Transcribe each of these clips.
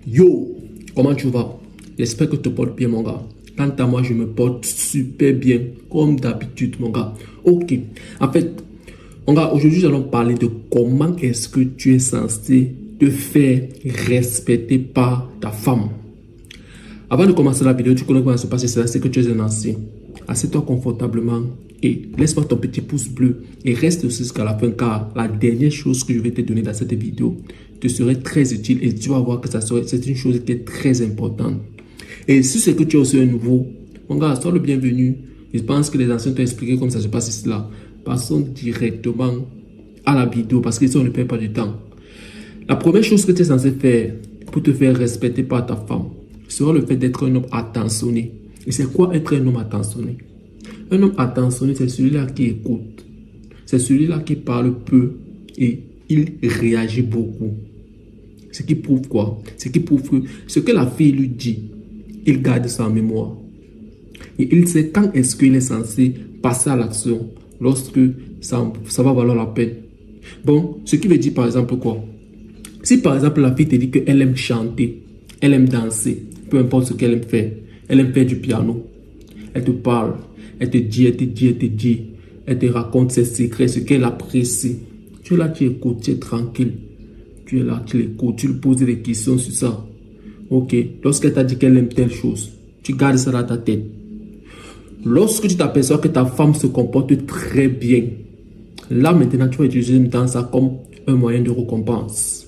Yo, comment tu vas? J'espère que tu te portes bien, mon gars. Quant à moi, je me porte super bien, comme d'habitude, mon gars. Ok, en fait, mon gars, aujourd'hui, nous allons parler de comment est-ce que tu es censé te faire respecter par ta femme. Avant de commencer la vidéo, tu connais comment ça se passe, c'est que tu es un ancien. Assieds-toi confortablement et laisse-moi ton petit pouce bleu et reste aussi jusqu'à la fin car la dernière chose que je vais te donner dans cette vidéo te serait très utile et tu vas voir que c'est une chose qui est très importante. Et si c'est que tu es aussi un nouveau, mon gars, sois le bienvenu. Je pense que les anciens t'ont expliqué comment ça se passe ici là. Passons directement à la vidéo parce qu'ici on ne perd pas du temps. La première chose que tu es censé faire pour te faire respecter par ta femme sera le fait d'être un homme attentionné. Et c'est quoi être un homme attentionné? Un homme attentionné, c'est celui-là qui écoute. C'est celui-là qui parle peu et il réagit beaucoup. Ce qui prouve quoi? Ce qui prouve que ce que la fille lui dit, il garde ça en mémoire. Et il sait quand est-ce qu'il est censé passer à l'action lorsque ça va valoir la peine. Bon, ce qui veut dire par exemple quoi? Si par exemple la fille te dit qu'elle aime chanter, elle aime danser, peu importe ce qu'elle aime faire du piano, elle te parle, elle te dit, elle te raconte ses secrets, ce qu'elle apprécie. Tu es là, tu écoutes, tu es tranquille. Tu es là, tu l'écoutes, tu lui poses des questions sur ça. Ok, lorsqu'elle t'a dit qu'elle aime telle chose, tu gardes ça dans ta tête. Lorsque tu t'aperçois que ta femme se comporte très bien, là maintenant tu vas utiliser ça comme un moyen de récompense.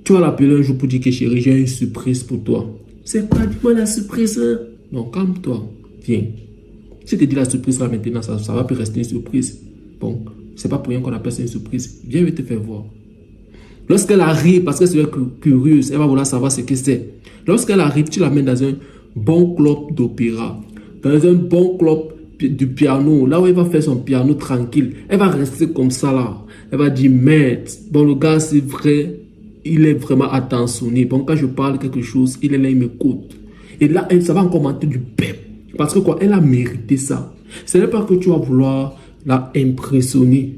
Tu vas l'appeler un jour pour dire que chérie, j'ai une surprise pour toi. C'est pas dis-moi la surprise. Non, calme-toi. Viens. Si tu te dis la surprise là maintenant, ça va plus rester une surprise. Bon, c'est pas pour rien qu'on appelle ça une surprise. Viens, je vais te faire voir. Lorsqu'elle arrive, parce qu'elle est curieuse, elle va vouloir savoir ce que c'est. Lorsqu'elle arrive, tu l'amènes dans un bon club d'opéra, dans un bon club du piano, là où elle va faire son piano tranquille. Elle va rester comme ça là. Elle va dire, maître, bon le gars c'est vrai, il est vraiment attentionné. Bon, quand je parle quelque chose, il est là, il m'écoute. Et là, ça va encore monter du pep. Parce que quoi, elle a mérité ça. Ce n'est pas que tu vas vouloir la impressionner.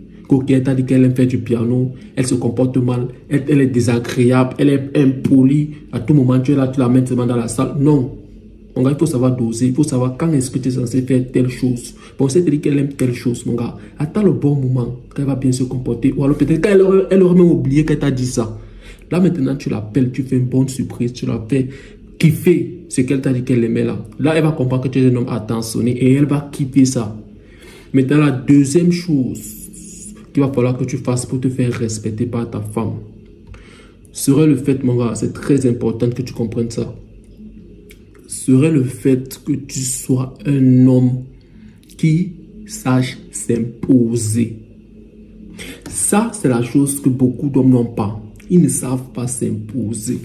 Elle t'a dit qu'elle aime faire du piano, elle se comporte mal, elle est désagréable, elle est impolie. À tout moment, tu es là, tu la mets seulement dans la salle. Non. Mon gars, il faut savoir doser, il faut savoir quand est-ce que tu es censé faire telle chose. Bon, c'est dit qu'elle aime telle chose, mon gars. Attends le bon moment, qu'elle va bien se comporter. Ou alors peut-être qu'elle aurait même oublié qu'elle t'a dit ça. Là, maintenant, tu l'appelles, tu fais une bonne surprise, tu la fais kiffer ce qu'elle t'a dit qu'elle aimait là. Là, elle va comprendre que tu es un homme attentionné et elle va kiffer ça. Maintenant, la deuxième chose qu'il va falloir que tu fasses pour te faire respecter par ta femme serait le fait, mon gars, c'est très important que tu comprennes ça, serait le fait que tu sois un homme qui sache s'imposer. Ça, c'est la chose que beaucoup d'hommes n'ont pas. Ils ne savent pas s'imposer.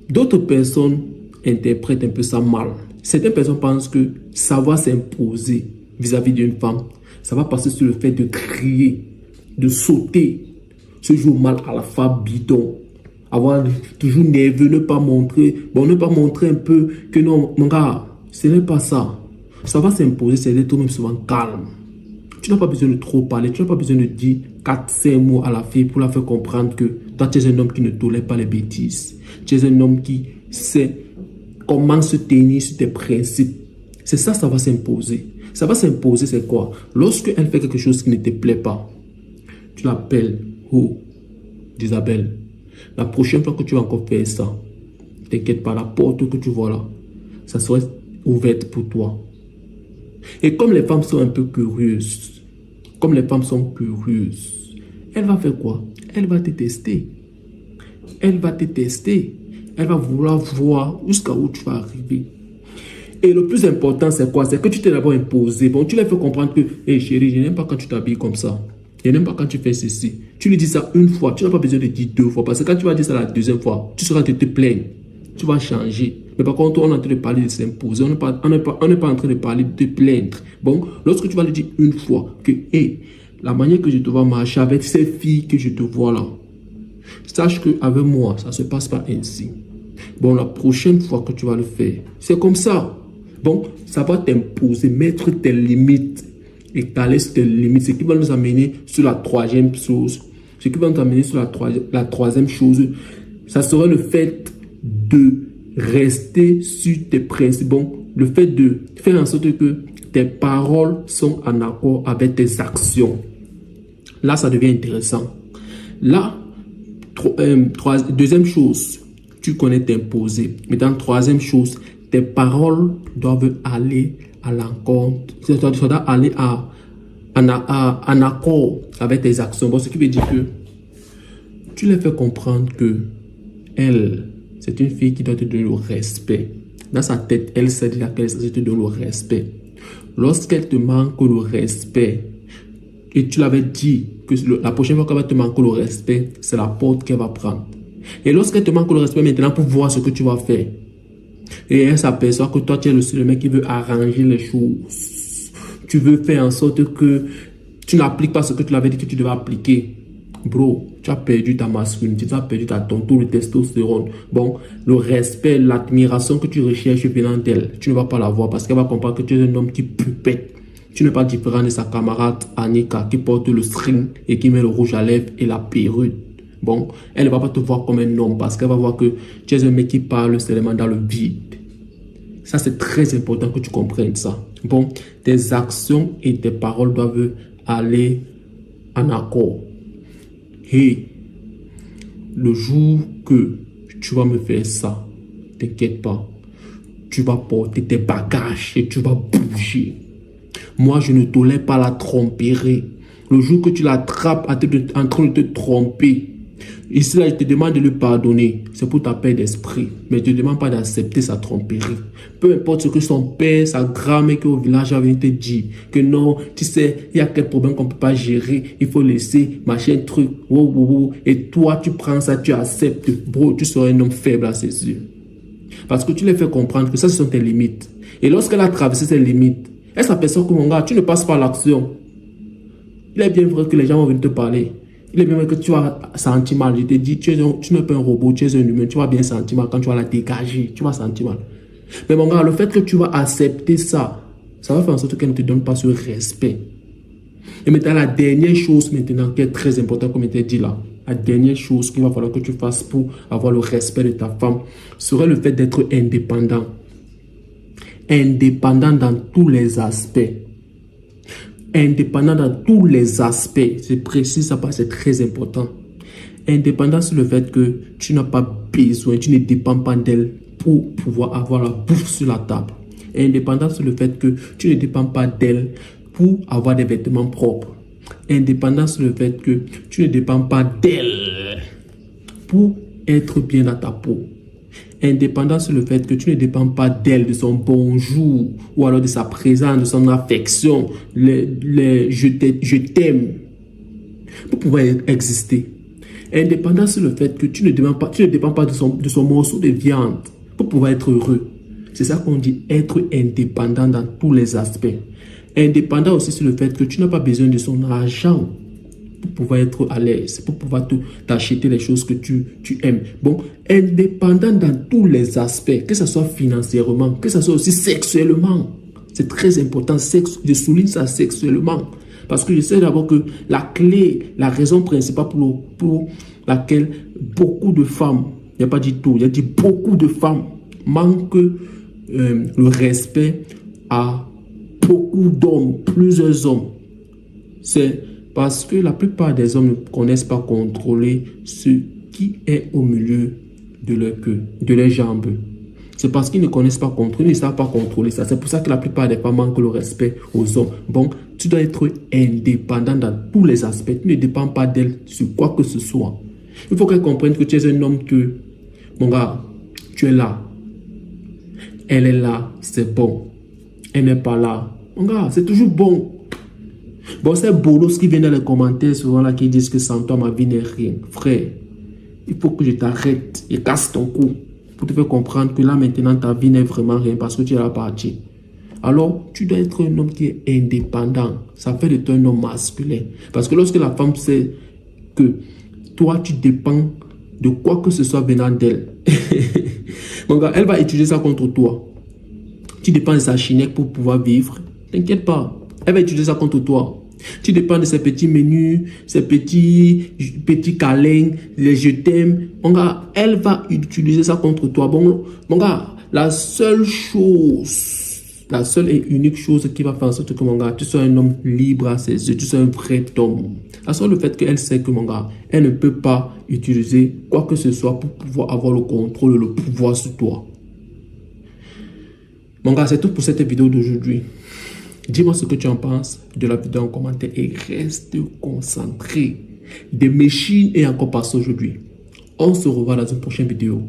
D'autres personnes interprètent un peu ça mal. Certaines personnes pensent que savoir s'imposer vis-à-vis d'une femme, ça va passer sur le fait de crier, de sauter, se jouer mal à la femme bidon, avoir toujours nerveux, ne pas montrer un peu que non, mon gars, ce n'est pas ça. Ça va s'imposer, c'est d'être même souvent calme. Tu n'as pas besoin de trop parler, tu n'as pas besoin de dire 4-5 mots à la fille pour la faire comprendre que toi, tu es un homme qui ne tolère pas les bêtises. Tu es un homme qui sait comment se tenir sur tes principes. C'est ça, ça va s'imposer. Ça va s'imposer, c'est quoi? Lorsque elle fait quelque chose qui ne te plaît pas, tu l'appelles. Oh, Isabelle, la prochaine fois que tu vas encore faire ça, t'inquiète pas, la porte que tu vois là, ça sera ouverte pour toi. Et comme les femmes sont un peu curieuses, elle va faire quoi? Elle va te tester. Elle va vouloir voir jusqu'à où tu vas arriver. Et le plus important, c'est quoi? C'est que tu t'es d'abord imposé. Bon, tu lui fais comprendre que, hey chérie, je n'aime pas quand tu t'habilles comme ça. Je n'aime pas quand tu fais ceci. Tu lui dis ça une fois. Tu n'as pas besoin de dire 2 fois. Parce que quand tu vas dire ça la deuxième fois, tu seras en train de te plaindre. Tu vas changer. Mais par contre, on est en train de parler de s'imposer. On n'est pas en train de parler de te plaindre. Bon, lorsque tu vas lui dire une fois que, hey, la manière que je te vois marcher avec ces filles que je te vois là, sache qu'avec moi, ça ne se passe pas ainsi. Bon, la prochaine fois que tu vas le faire, c'est comme ça. Bon, ça va t'imposer, mettre tes limites, étaler tes limites, ce qui va nous amener sur la troisième chose. Ce qui va nous amener sur la troisième chose, ça serait le fait de rester sur tes principes. Bon, le fait de faire en sorte que tes paroles sont en accord avec tes actions. Là, ça devient intéressant. Là, deuxième chose, tu connais t'imposer. Maintenant, troisième chose, tes paroles doivent aller à l'encontre. Ça doit aller en accord avec tes actions. Bon, ce qui veut dire que tu les fais comprendre que elle, c'est une fille qui doit te donner le respect. Dans sa tête, elle sait déjà qu'elle te donne le respect. Lorsqu'elle te manque le respect, et tu l'avais dit que la prochaine fois qu'elle va te manquer le respect, c'est la porte qu'elle va prendre. Et lorsqu'elle te manque le respect maintenant pour voir ce que tu vas faire, et elle s'aperçoit que toi tu es le mec qui veut arranger les choses, tu veux faire en sorte que tu n'appliques pas ce que tu l'avais dit que tu devais appliquer. Bro, tu as perdu ta masculinité, tu as perdu ton taux de testostérone. Bon, le respect, l'admiration que tu recherches venant d'elle, tu ne vas pas l'avoir parce qu'elle va comprendre que tu es un homme qui pupette. Tu n'es pas différent de sa camarade Annika qui porte le string et qui met le rouge à lèvres et la perruque. Bon, elle ne va pas te voir comme un homme parce qu'elle va voir que tu es un mec qui parle seulement dans le vide. Ça, c'est très important que tu comprennes ça. Bon, tes actions et tes paroles doivent aller en accord. Et le jour que tu vas me faire ça, t'inquiète pas, tu vas porter tes bagages et tu vas bouger. Moi, je ne tolère pas la tromperie. Le jour que tu l'attrapes en train de te tromper, ici là, je te demande de lui pardonner. C'est pour ta paix d'esprit. Mais je ne te demande pas d'accepter sa tromperie. Peu importe ce que son père, sa grand-mère qui est au village va venir te dire. Que non, tu sais, il y a quel problème qu'on ne peut pas gérer. Il faut laisser, machin, truc. Wow, wow, wow. Et toi, tu prends ça, tu acceptes. Bro, tu seras un homme faible à ses yeux. Parce que tu les fais comprendre que ça, ce sont tes limites. Et lorsqu'elle a traversé ses limites, elle s'aperçoit que mon gars, tu ne passes pas à l'action. Il est bien vrai que les gens vont venir te parler. Il est bien vrai que tu vas sentir mal. Je te dis, tu n'es pas un robot, tu es un humain. Tu vas bien sentir mal quand tu vas la dégager. Tu vas sentir mal. Mais mon gars, le fait que tu vas accepter ça, ça va faire en sorte qu'elle ne te donne pas ce respect. Et maintenant, la dernière chose maintenant qui est très importante, comme je t'ai dit là, la dernière chose qu'il va falloir que tu fasses pour avoir le respect de ta femme serait le fait d'être indépendant. Indépendant dans tous les aspects. Indépendant dans tous les aspects. C'est précis, ça c'est très important. Indépendant sur le fait que tu n'as pas besoin, tu ne dépends pas d'elle pour pouvoir avoir la bouffe sur la table. Indépendant sur le fait que tu ne dépends pas d'elle pour avoir des vêtements propres. Indépendant sur le fait que tu ne dépends pas d'elle pour être bien dans ta peau. Indépendant sur le fait que tu ne dépends pas d'elle, de son bonjour, ou alors de sa présence, de son affection, je t'aime, pour pouvoir exister. Indépendant sur le fait que tu ne dépends pas de son morceau de viande, pour pouvoir être heureux. C'est ça qu'on dit être indépendant dans tous les aspects. Indépendant aussi sur le fait que tu n'as pas besoin de son argent pour pouvoir être à l'aise, pour pouvoir t'acheter les choses que tu aimes. Bon, indépendant dans tous les aspects, que ce soit financièrement, que ce soit aussi sexuellement. C'est très important, je souligne ça sexuellement. Parce que je sais d'abord que la clé, la raison principale pour laquelle beaucoup de femmes, il n'y a pas dit tout, il y a dit beaucoup de femmes manquent le respect à beaucoup d'hommes, plusieurs hommes. C'est parce que la plupart des hommes ne connaissent pas contrôler ce qui est au milieu de leur queue, de leurs jambes. C'est parce qu'ils ne connaissent pas contrôler, ils ne savent pas contrôler ça. C'est pour ça que la plupart des femmes manquent le respect aux hommes. Bon, tu dois être indépendant dans tous les aspects. Tu ne dépends pas d'elle sur quoi que ce soit. Il faut qu'elle comprenne que tu es un homme que, mon gars, tu es là. Elle est là, c'est bon. Elle n'est pas là. Mon gars, c'est toujours bon. Bon, c'est bolos qui viennent dans les commentaires souvent là qui disent que sans toi ma vie n'est rien. Frère, il faut que je t'arrête et casse ton cou pour te faire comprendre que là maintenant ta vie n'est vraiment rien parce que tu es là parti. Alors, tu dois être un homme qui est indépendant. Ça fait de toi un homme masculin. Parce que lorsque la femme sait que toi tu dépends de quoi que ce soit venant d'elle, mon gars, elle va utiliser ça contre toi. Tu dépends de sa chinette pour pouvoir vivre. T'inquiète pas. Elle va utiliser ça contre toi. Tu dépends de ces petits menus, ces petits câlins, les je t'aime. Mon gars, elle va utiliser ça contre toi. Bon, mon gars, la seule et unique chose qui va faire en sorte que, mon gars, tu sois un homme libre à ses yeux, tu sois un vrai homme. À soit le fait qu'elle sait que, mon gars, elle ne peut pas utiliser quoi que ce soit pour pouvoir avoir le contrôle, le pouvoir sur toi. Mon gars, c'est tout pour cette vidéo d'aujourd'hui. Dis-moi ce que tu en penses de la vidéo en commentaire et reste concentré. Des machines et encore pas aujourd'hui. On se revoit dans une prochaine vidéo.